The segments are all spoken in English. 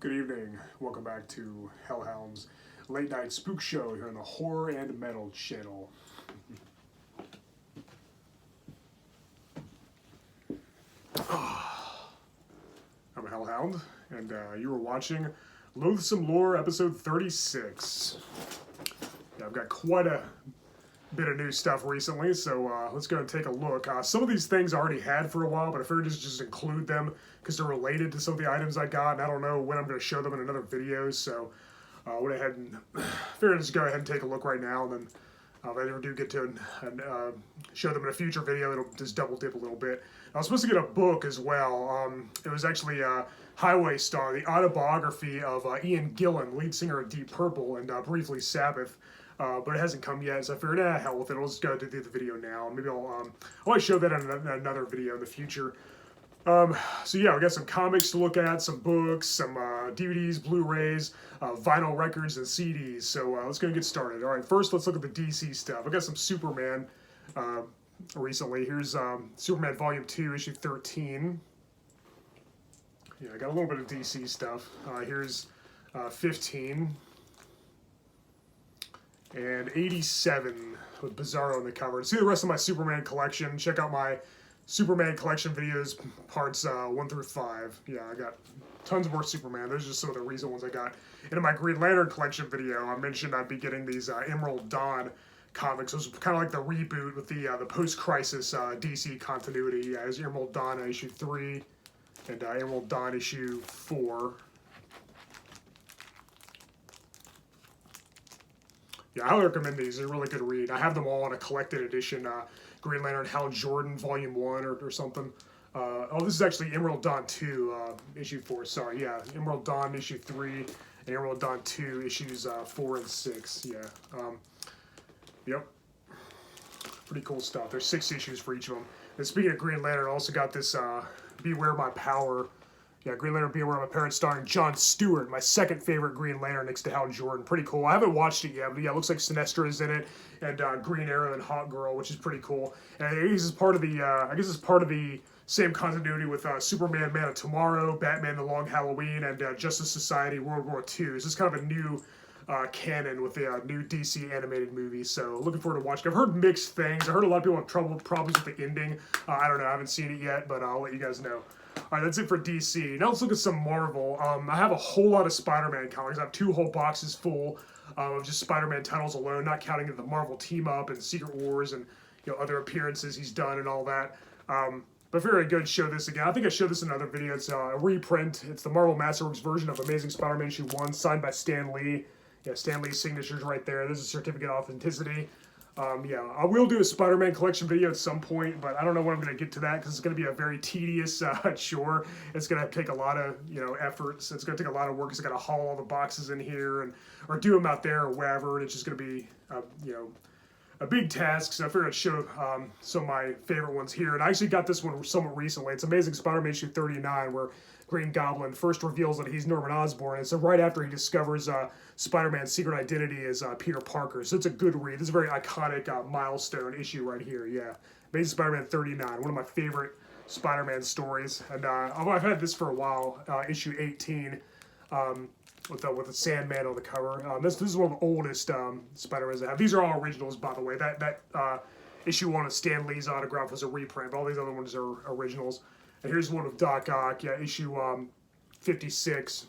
Good evening. Welcome back to Hellhound's late night spook show here on the Horror and Metal channel. I'm a Hellhound, and you are watching Loathsome Lore episode 36. Yeah, I've got quite a bit of new stuff recently, so let's go and take a look. Some of these things I already had for a while, but I figured just include them because they're related to some of the items I got, and I don't know when I'm going to show them in another video, so I went ahead and figured just go ahead and take a look right now, and then if I ever do get to show them in a future video, it'll just double dip a little bit. I was supposed to get a book as well. It was actually Highway Star, the autobiography of Ian Gillan, lead singer of Deep Purple, and briefly Sabbath. But it hasn't come yet, so I figured, hell with it, I'll just go do the video now. Maybe I'll show that in another video in the future. So yeah, we got some comics to look at, some books, some DVDs, Blu-rays, vinyl records, and CDs. So let's go and get started. All right, first let's look at the DC stuff. I got some Superman recently. Here's Superman Volume 2, Issue 13. Yeah, I got a little bit of DC stuff. Here's 15. And 87 with Bizarro on the cover. To see the rest of my Superman collection, check out my Superman collection videos, parts 1 through 5. Yeah, I got tons more Superman. Those are just some of the recent ones I got. And in my Green Lantern collection video, I mentioned I'd be getting these Emerald Dawn comics. It was kind of like the reboot with the post-crisis DC continuity. Yeah, there's Emerald Dawn issue 3 and Emerald Dawn issue 4. Yeah, I highly recommend these. They're a really good read. I have them all in a collected edition. Green Lantern Hal Jordan Volume 1 or something. This is actually Emerald Dawn 2, issue 4. Sorry, yeah. Emerald Dawn issue 3 and Emerald Dawn 2 issues 4 and 6. Yeah. Yep. Pretty cool stuff. There's 6 issues for each of them. And speaking of Green Lantern, I also got this Beware My Power. Yeah, Green Lantern Beware My Parents starring Jon Stewart, my second favorite Green Lantern next to Hal Jordan. Pretty cool. I haven't watched it yet, but yeah, it looks like Sinestro is in it, and Green Arrow and Hawk Girl, which is pretty cool. And I guess it's part of the same continuity with Superman Man of Tomorrow, Batman The Long Halloween, and Justice Society World War II. This is kind of a new canon with the new DC animated movie, so looking forward to watching. I've heard mixed things. I heard a lot of people have problems with the ending. I don't know. I haven't seen it yet, but I'll let you guys know. All right, that's it for DC. Now let's look at some Marvel. I have a whole lot of Spider-Man comics. I have 2 whole boxes full of just Spider-Man titles alone, not counting the Marvel team-up and Secret Wars and other appearances he's done and all that. But very good to show this again. I think I showed this in another video. It's a reprint. It's the Marvel Masterworks version of Amazing Spider-Man issue 1, signed by Stan Lee. Yeah, Stan Lee's signature's right there. There's a certificate of authenticity. Yeah, I will do a Spider-Man collection video at some point, but I don't know when I'm going to get to that because it's going to be a very tedious chore. It's going to take a lot of efforts. It's going to take a lot of work. It's got to haul all the boxes in here or do them out there or wherever. And it's just going to be a big task. So I figured I'd show some of my favorite ones here. And I actually got this one somewhat recently. It's Amazing Spider-Man issue 39, where Green Goblin first reveals that he's Norman Osborn. And so right after he discovers Spider-Man's secret identity as Peter Parker. So it's a good read. This is a very iconic milestone issue right here. Yeah, Amazing Spider-Man 39, one of my favorite Spider-Man stories. And I've had this for a while, issue 18, with the Sandman on the cover. This is one of the oldest Spider-Mans I have. These are all originals, by the way. That issue 1 of Stan Lee's autograph was a reprint, but all these other ones are originals. And here's one of Doc Ock, yeah, issue 56.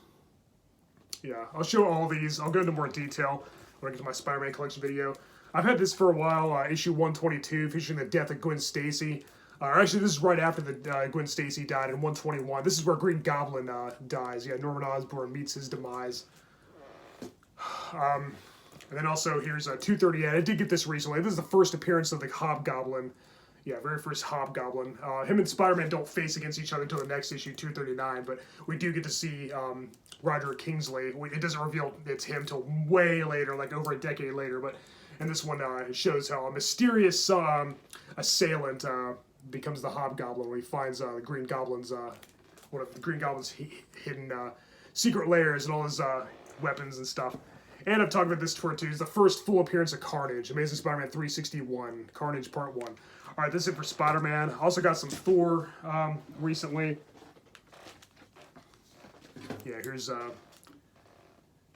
Yeah, I'll show all these. I'll go into more detail when I get to my Spider-Man collection video. I've had this for a while, issue 122, featuring the death of Gwen Stacy. Actually, this is right after the Gwen Stacy died in 121. This is where Green Goblin dies. Yeah, Norman Osborn meets his demise. And then also here's 238. I did get this recently. This is the first appearance of the Hobgoblin. Yeah, very first Hobgoblin. Him and Spider-Man don't face against each other until the next issue, 239, but we do get to see Roger Kingsley. It doesn't reveal it's him till way later, like over a decade later, but in this one it shows how a mysterious assailant becomes the Hobgoblin when he finds the Green Goblin's, one of the Green Goblin's hidden secret lairs and all his weapons and stuff. And I've talked about this before too. It's the first full appearance of Carnage, Amazing Spider-Man 361, Carnage Part 1. All right, this is it for Spider-Man. I also got some Thor recently. Yeah, here's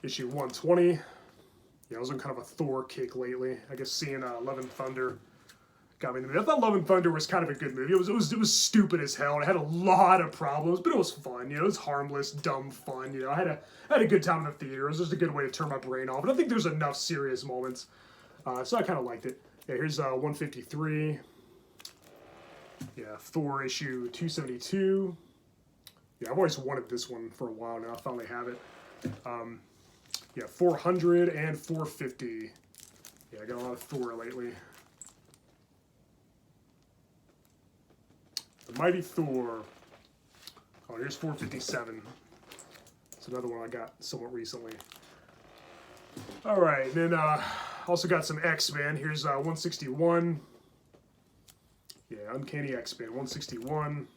issue 120. Yeah, I was on kind of a Thor kick lately. I guess seeing Love and Thunder got me in the movie. I thought Love and Thunder was kind of a good movie. It was stupid as hell. And it had a lot of problems, but it was fun. You know, it was harmless, dumb fun. You know, I had a good time in the theater. It was just a good way to turn my brain off. And I think there's enough serious moments, so I kind of liked it. Yeah, here's 153. Yeah, Thor issue 272. Yeah, I've always wanted this one for a while now. I finally have it. Yeah, 400 and 450. Yeah, I got a lot of Thor lately. The Mighty Thor. Oh, here's 457. It's another one I got somewhat recently. All right, then also got some X-Men. Here's 161. Yeah, Uncanny X-Men, 161.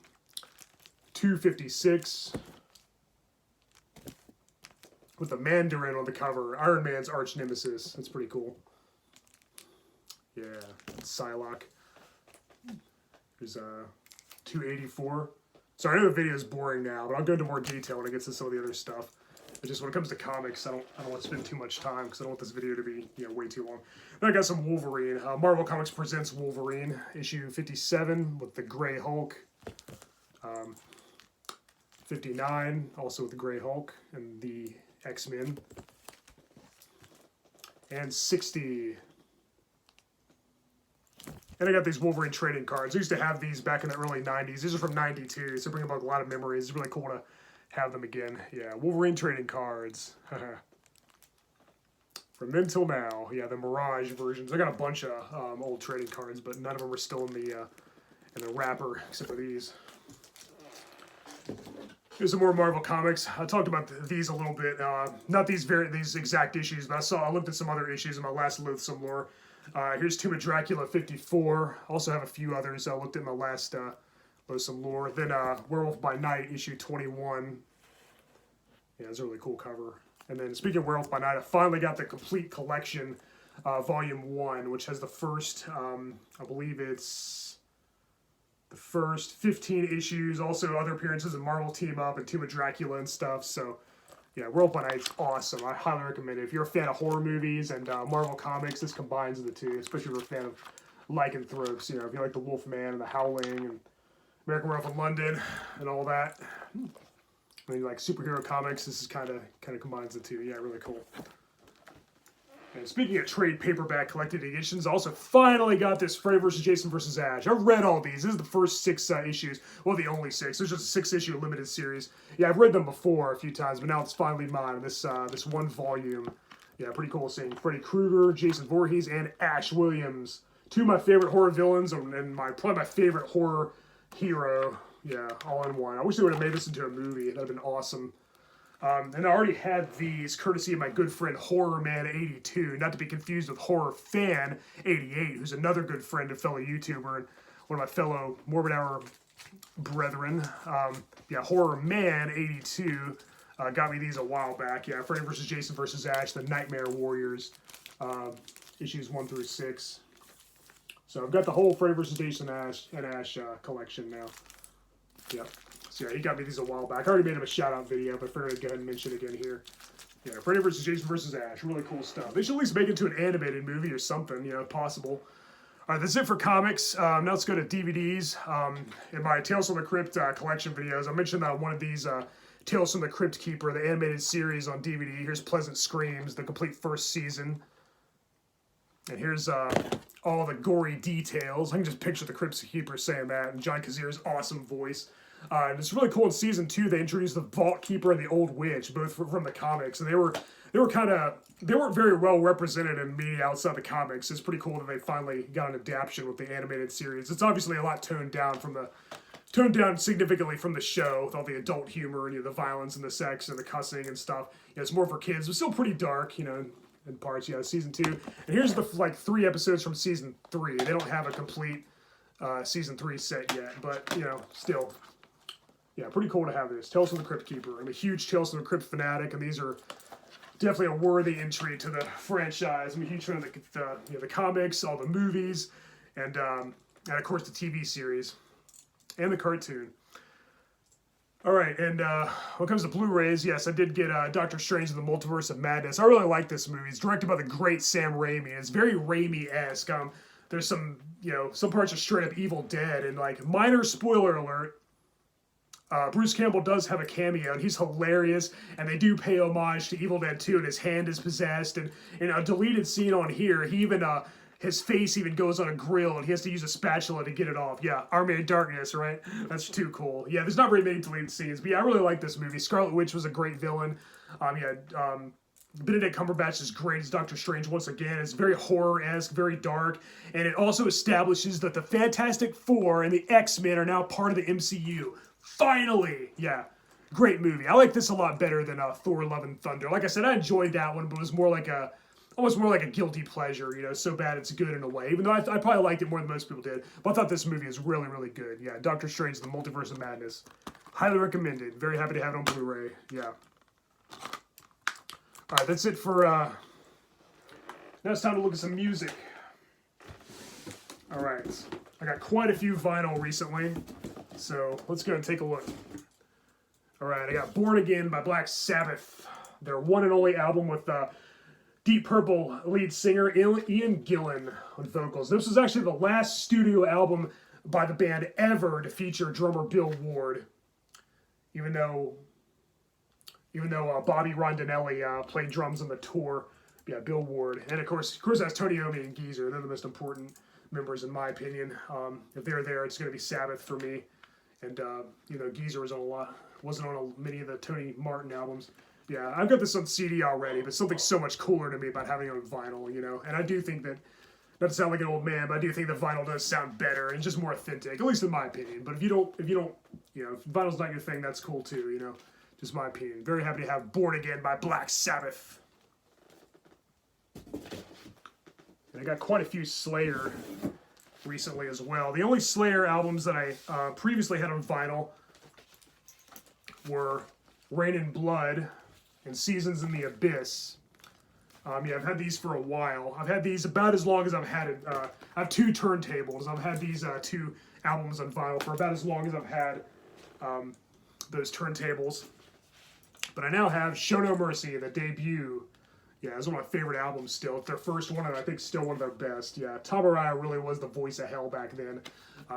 256. With the Mandarin on the cover. Iron Man's arch nemesis. That's pretty cool. Yeah, Psylocke. There's 284. Sorry, I know the video is boring now, but I'll go into more detail when I get to some of the other stuff. But just when it comes to comics, I don't want to spend too much time because I don't want this video to be way too long. Then I got some Wolverine. Marvel Comics presents Wolverine, issue 57 with the Gray Hulk. 59 also with the Gray Hulk and the X-Men. And 60. And I got these Wolverine trading cards. I used to have these back in the early 90s. These are from 92, so bring back a lot of memories. It's really cool to have them again. Yeah, Wolverine trading cards. From then till now. Yeah, the Mirage versions. I got a bunch of old trading cards, but none of them are still in the wrapper, except for these. Here's some more Marvel Comics. I talked about these a little bit. Not these exact issues, but I looked at some other issues in my last Loathsome lore. Here's Tomb of Dracula 54. Also have a few others I looked at in my last Loathsome lore. Then Werewolf by Night, issue 21. Yeah, it's a really cool cover. And then speaking of Werewolf by Night, I finally got the complete collection, volume 1, which has the first, I believe it's the first 15 issues. Also other appearances of Marvel Team Up and Tomb of Dracula and stuff. So yeah, Werewolf by Night's awesome. I highly recommend it. If you're a fan of horror movies and Marvel Comics, this combines the two, especially if you're a fan of lycanthropes. You know, if you like the Wolfman and the Howling and American Werewolf in London and all that. When you like superhero comics, this is kind of combines the two. Yeah, really cool. And speaking of trade paperback collected editions, I also finally got this Freddy vs. Jason vs. Ash. I've read all these. This is the first 6 issues. Well, the only 6. There's just a 6-issue limited series. Yeah, I've read them before a few times, but now it's finally mine. This one volume. Yeah, pretty cool seeing Freddy Krueger, Jason Voorhees, and Ash Williams. 2 of my favorite horror villains and probably my favorite horror hero. Yeah, all in one. I wish they would have made this into a movie. That would have been awesome. And I already had these courtesy of my good friend Horror Man 82, not to be confused with Horror Fan 88, who's another good friend and fellow YouTuber and one of my fellow Morbid Hour brethren. Yeah, Horror Man 82 got me these a while back. Yeah, Freddy vs. Jason vs. Ash, the Nightmare Warriors, issues 1 through 6. So I've got the whole Freddy vs. Jason Ash collection now. Yep. So yeah, he got me these a while back. I already made him a shout-out video, but I figured I'd go ahead and mention it again here. Yeah, Freddy vs. Jason vs. Ash. Really cool stuff. They should at least make it to an animated movie or something, if possible. All right, that's it for comics. Now let's go to DVDs. In my Tales from the Crypt collection videos, I mentioned one of these Tales from the Crypt Keeper, the animated series on DVD. Here's Pleasant Screams, the complete first season. And here's all the gory details. I can just picture the Crypt Keeper saying that, and John Kazir's awesome voice. And it's really cool in season 2. They introduced the Vault Keeper and the Old Witch, both from the comics, and they weren't very well represented in media outside the comics. It's pretty cool that they finally got an adaptation with the animated series. It's obviously a lot toned down significantly from the show with all the adult humor and the violence and the sex and the cussing and stuff. It's more for kids, but still pretty dark, in parts. Yeah, season 2. And here's the 3 episodes from season 3. They don't have a complete season 3 set yet, but still. Yeah, pretty cool to have this. Tales from the Crypt Keeper. I'm a huge Tales from the Crypt fanatic, and these are definitely a worthy entry to the franchise. I'm a huge fan of the comics, all the movies, and of course the TV series and the cartoon. All right, and when it comes to Blu-rays, yes, I did get Doctor Strange in the Multiverse of Madness. I really like this movie. It's directed by the great Sam Raimi. It's very Raimi-esque. There's some, some parts are straight up Evil Dead, and like minor spoiler alert. Bruce Campbell does have a cameo, and he's hilarious, and they do pay homage to Evil Dead 2, and his hand is possessed, and in a deleted scene on here, he even, his face even goes on a grill, and he has to use a spatula to get it off. Yeah, Army of Darkness, right? That's too cool. Yeah, there's not very many deleted scenes, but yeah, I really like this movie. Scarlet Witch was a great villain. Benedict Cumberbatch is great as Doctor Strange once again. It's very horror-esque, very dark, and it also establishes that the Fantastic Four and the X-Men are now part of the MCU. Finally! Yeah, great movie. I like this a lot better than Thor: Love and Thunder. Like I said, I enjoyed that one, but it was almost more like a guilty pleasure, so bad it's good in a way. Even though I probably liked it more than most people did. But I thought this movie is really, really good. Yeah, Doctor Strange: The Multiverse of Madness. Highly recommended. Very happy to have it on Blu-ray. Yeah. Alright, that's it for, now it's time to look at some music. Alright, I got quite a few vinyl recently, so let's go and take a look. Alright, I got Born Again by Black Sabbath. Their one and only album with, Deep Purple lead singer Ian Gillan on vocals. This was actually the last studio album by the band ever to feature drummer Bill Ward. Even though Bobby Rondinelli played drums on the tour. Yeah, Bill Ward. And of course that's Tony Iommi and Geezer. They're the most important members in my opinion. If they're there, it's going to be Sabbath for me. And, Geezer wasn't on many of the Tony Martin albums. Yeah, I've got this on CD already, but something so much cooler to me about having it on vinyl, And I do think that, not to sound like an old man, but I do think the vinyl does sound better and just more authentic, at least in my opinion. But if vinyl's not your thing, that's cool too, Just my opinion. Very happy to have Born Again by Black Sabbath. And I got quite a few Slayer recently as well. The only Slayer albums that I previously had on vinyl were Rain and Blood and Seasons in the Abyss. I've had these for a while. I've had these about as long as I've had it. I have two turntables. I've had these two albums on vinyl for about as long as I've had those turntables. But I now have Show No Mercy, the debut. Yeah, it's one of my favorite albums still. It's their first one, and I think still one of their best. Yeah, Tom Araya really was the voice of hell back then.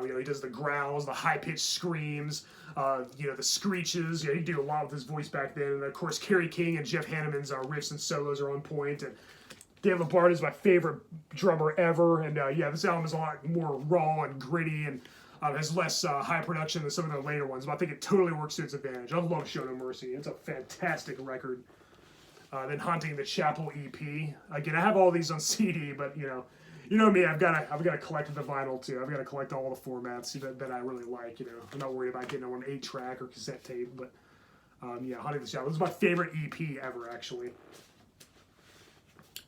He does the growls, the high-pitched screams, the screeches. Yeah, he did a lot with his voice back then. And, of course, Kerry King and Jeff Hanneman's riffs and solos are on point. And Dan Lombardo is my favorite drummer ever. And, this album is a lot more raw and gritty and has less high production than some of the later ones. But I think it totally works to its advantage. I love Show No Mercy. It's a fantastic record. Then Haunting the Chapel EP. Again, I have all these on CD, but you know me. I've got to collect the vinyl too. I've got to collect all the formats that I really like. I'm not worried about getting on an 8-track or cassette tape. But Haunting the Chapel. This is my favorite EP ever, actually.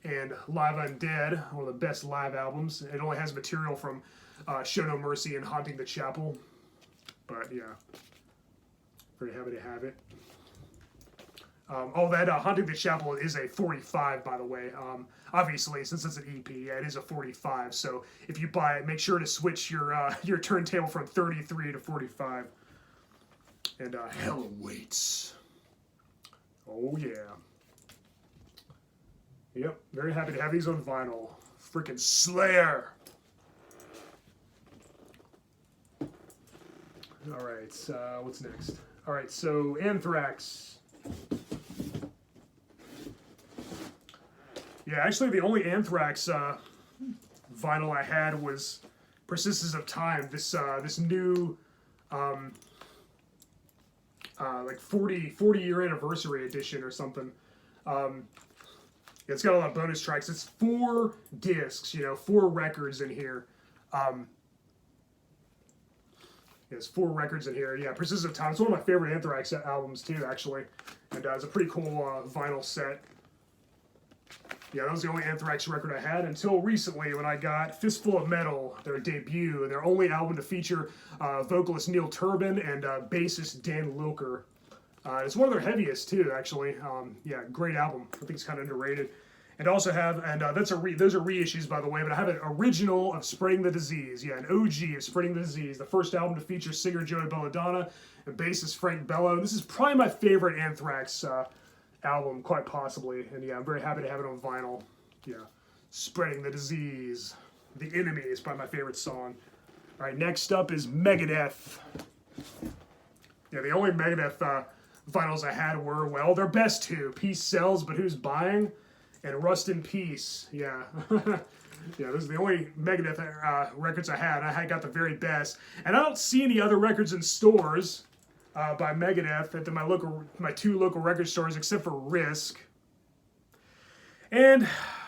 And Live Undead, one of the best live albums. It only has material from Show No Mercy and Haunting the Chapel. But yeah, very happy to have it. Haunting the Chapel is a 45, by the way. Obviously, since it's an EP, yeah, it is a 45. So if you buy it, make sure to switch your turntable from 33 to 45. And Hell Awaits. Oh yeah. Yep, very happy to have these on vinyl. Freaking Slayer. All right, what's next? All right, so Anthrax. Yeah, actually, the only Anthrax vinyl I had was Persistence of Time. This new like 40 year anniversary edition or something. It's got a lot of bonus tracks. It's 4 discs, 4 records in here. There's 4 records in here. Yeah, Persistence of Time. It's one of my favorite Anthrax albums too, actually. And it's a pretty cool vinyl set. Yeah, that was the only Anthrax record I had until recently when I got Fistful of Metal, their debut, their only album to feature vocalist Neil Turbin and bassist Dan Lilker. It's one of their heaviest too, actually. Yeah, great album. I think it's kind of underrated. And also have, and those are reissues, by the way, but I have an original of Spreading the Disease. Yeah, an OG of Spreading the Disease, the first album to feature singer Joey Belladonna and bassist Frank Bello. This is probably my favorite Anthrax album, quite possibly. And yeah, I'm very happy to have it on vinyl. Yeah, Spreading the Disease. The Enemy is probably my favorite song. All right, next up is Megadeth. Yeah, the only Megadeth vinyls I had were, well, their best two, Peace Sells, But Who's Buying? And Rust in Peace, yeah. Yeah, those are the only Megadeth records I had. I got the very best. And I don't see any other records in stores by Megadeth at my two local record stores, except for Risk. And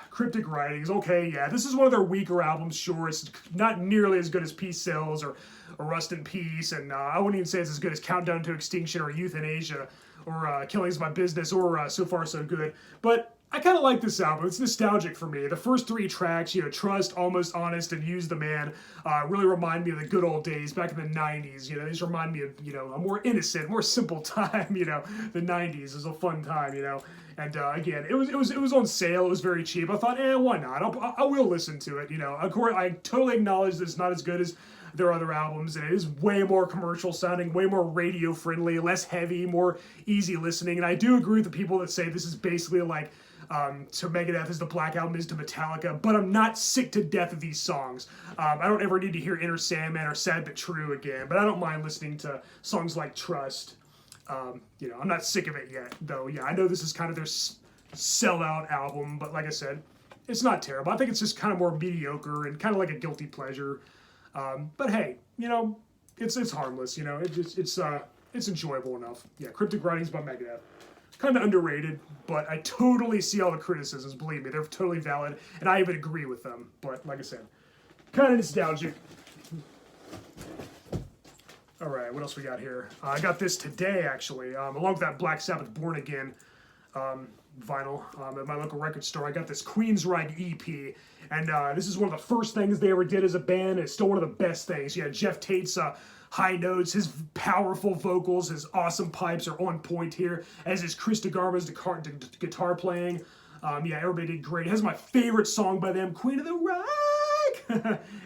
Cryptic Writings, okay, yeah. This is one of their weaker albums, sure. It's not nearly as good as Peace Sells or Rust in Peace. And I wouldn't even say it's as good as Countdown to Extinction or Euthanasia or Killing's My Business or So Far So Good. But I kind of like this album. It's nostalgic for me. The first three tracks, Trust, Almost Honest, and Use the Man, really remind me of the good old days back in the 90s. These remind me of, a more innocent, more simple time, the 90s is a fun time, And again, it was on sale. It was very cheap. I thought, why not? I will listen to it, Of course, I totally acknowledge that it's not as good as their other albums, and it is way more commercial sounding, way more radio friendly, less heavy, more easy listening. And I do agree with the people that say this is basically like to Megadeth as the Black Album is to Metallica, but I'm not sick to death of these songs. I don't ever need to hear Inner Sandman or Sad But True again, but I don't mind listening to songs like Trust. I'm not sick of it yet, though. Yeah, I know this is kind of their sellout album, but like I said, it's not terrible. I think it's just kind of more mediocre and kind of like a guilty pleasure. But hey, it's harmless. It's enjoyable enough. Yeah, Cryptic Writings by Megadeth. Kind of underrated, but I totally see all the criticisms. Believe me, they're totally valid, and I even agree with them. But like I said, kind of nostalgic. All right, what else we got here? I got this today, actually, along with that Black Sabbath Born Again vinyl at my local record store. I got this Queensryche EP, and this is one of the first things they ever did as a band. It's still one of the best things. Yeah, Jeff Tate's high notes, his powerful vocals, his awesome pipes are on point here, as is Chris DeGarmo's guitar playing. Yeah, everybody did great. It has my favorite song by them, Queen of the Reich!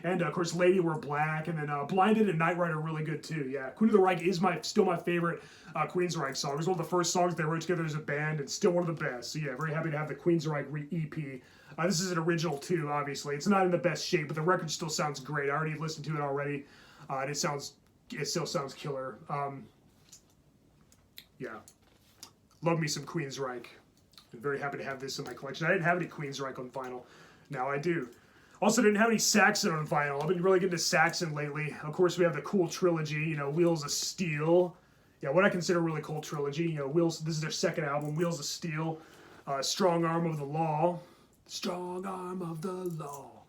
And, of course, Lady Wear Black, and then Blinded and Night Rider are really good, too. Yeah, Queen of the Reich is still my favorite Queensryche song. It was one of the first songs they wrote together as a band, and still one of the best. So, yeah, very happy to have the Queensryche EP. This is an original, too, obviously. It's not in the best shape, but the record still sounds great. I already listened to it already, and it still sounds killer. Yeah. Love me some Queensryche. I'm very happy to have this in my collection. I didn't have any Queensryche on vinyl. Now I do. Also didn't have any Saxon on vinyl. I've been really getting to Saxon lately. Of course, we have the cool trilogy, Wheels of Steel. Yeah, what I consider a really cool trilogy. This is their second album, Wheels of Steel. Strong Arm of the Law. Strong Arm of the Law.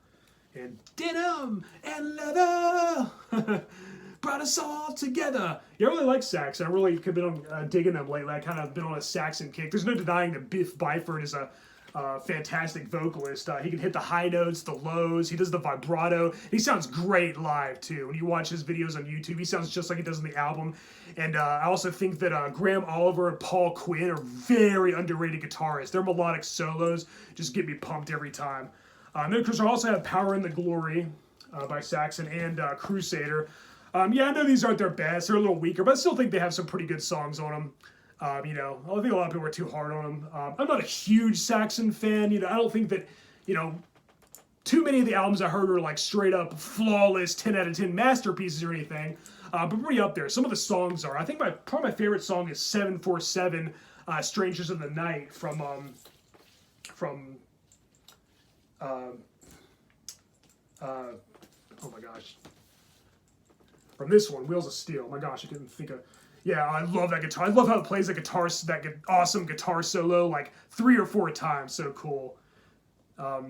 And Denim and Leather. Brought us all together. Yeah, I really like Saxon. I really have been digging them lately. I kind of been on a Saxon kick. There's no denying that Biff Byford is a fantastic vocalist. He can hit the high notes, the lows. He does the vibrato. He sounds great live, too. When you watch his videos on YouTube, he sounds just like he does on the album. And I also think that Graham Oliver and Paul Quinn are very underrated guitarists. Their melodic solos just get me pumped every time. Then, of course, I also have Power and the Glory by Saxon and Crusader. Yeah, I know these aren't their best. They're a little weaker, but I still think they have some pretty good songs on them. I think a lot of people are too hard on them. I'm not a huge Saxon fan. I don't think that, too many of the albums I heard are like straight up flawless 10 out of 10 masterpieces or anything. But pretty up there. Some of the songs are. I think probably my favorite song is 747, Strangers in the Night from oh my gosh. From this one, Wheels of Steel. My gosh, I couldn't think of... Yeah, I love that guitar. I love how it plays that awesome guitar solo like 3 or 4 times. So cool. Oh,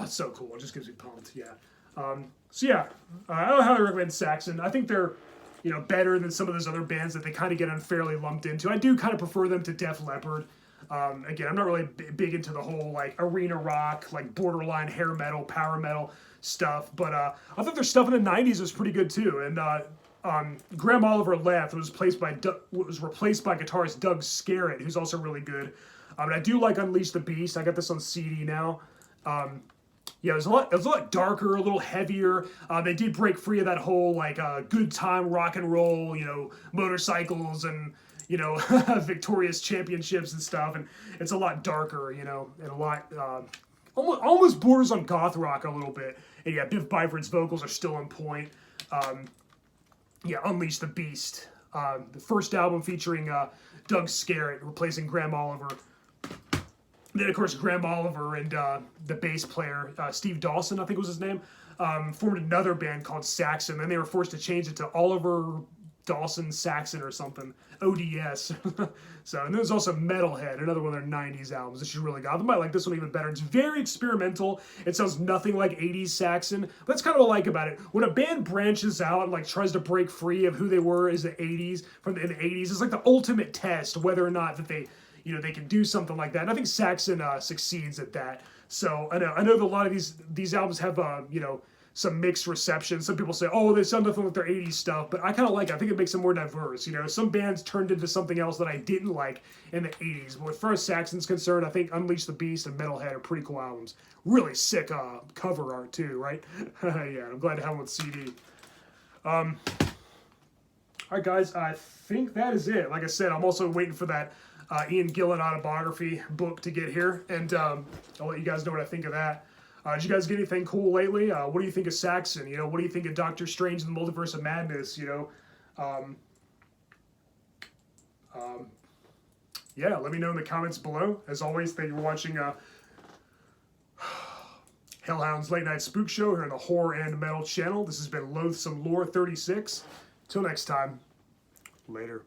it's so cool. It just gives me pumped. Yeah. So yeah, I don't highly recommend Saxon. I think they're, better than some of those other bands that they kind of get unfairly lumped into. I do kind of prefer them to Def Leppard. Again, I'm not really big into the whole like arena rock, like borderline hair metal, power metal stuff, but I thought their stuff in the 90s was pretty good too. And Graham Oliver left. It was replaced by guitarist Doug Scarrett, who's also really good. And I do like Unleash the Beast. I got this on CD now. Yeah, it was a lot darker, a little heavier. They did break free of that whole like good time rock and roll, you know, motorcycles and you know victorious championships and stuff. And it's a lot darker, you know, and a lot almost borders on goth rock a little bit. And yeah, Biff Byford's vocals are still on point. Yeah, Unleash the Beast. The first album featuring Doug Scarrett replacing Graham Oliver. Then, of course, Graham Oliver and the bass player, Steve Dawson, I think was his name, formed another band called Saxon. Then they were forced to change it to Oliver Dawson Saxon or something, ODS. So, and there's also Metalhead, another one of their 90s albums that you really got. I might like this one even better. It's very experimental. It sounds nothing like 80s Saxon. But that's kind of what I like about it. When a band branches out and like tries to break free of who they were as the 80s, in the 80s, it's like the ultimate test whether or not that they, you know, they can do something like that. And I think Saxon succeeds at that. So I know that a lot of these albums have, you know, some mixed reception. Some people say, oh, they sound nothing like their 80s stuff, but I kind of like it. I think it makes them more diverse. You know, some bands turned into something else that I didn't like in the 80s. But as far as Saxon's concerned, I think Unleash the Beast and Metalhead are pretty cool albums. Really sick cover art too, right? Yeah, I'm glad to have them on CD. All right, guys, I think that is it. Like I said, I'm also waiting for that Ian Gillan autobiography book to get here, and I'll let you guys know what I think of that. Did you guys get anything cool lately? What do you think of Saxon? You know, what do you think of Doctor Strange and the Multiverse of Madness? You know, yeah, let me know in the comments below. As always, thank you for watching Hellhound's Late Night Spook Show here on the Horror and Metal channel. This has been Loathsome Lore 36. Till next time, later.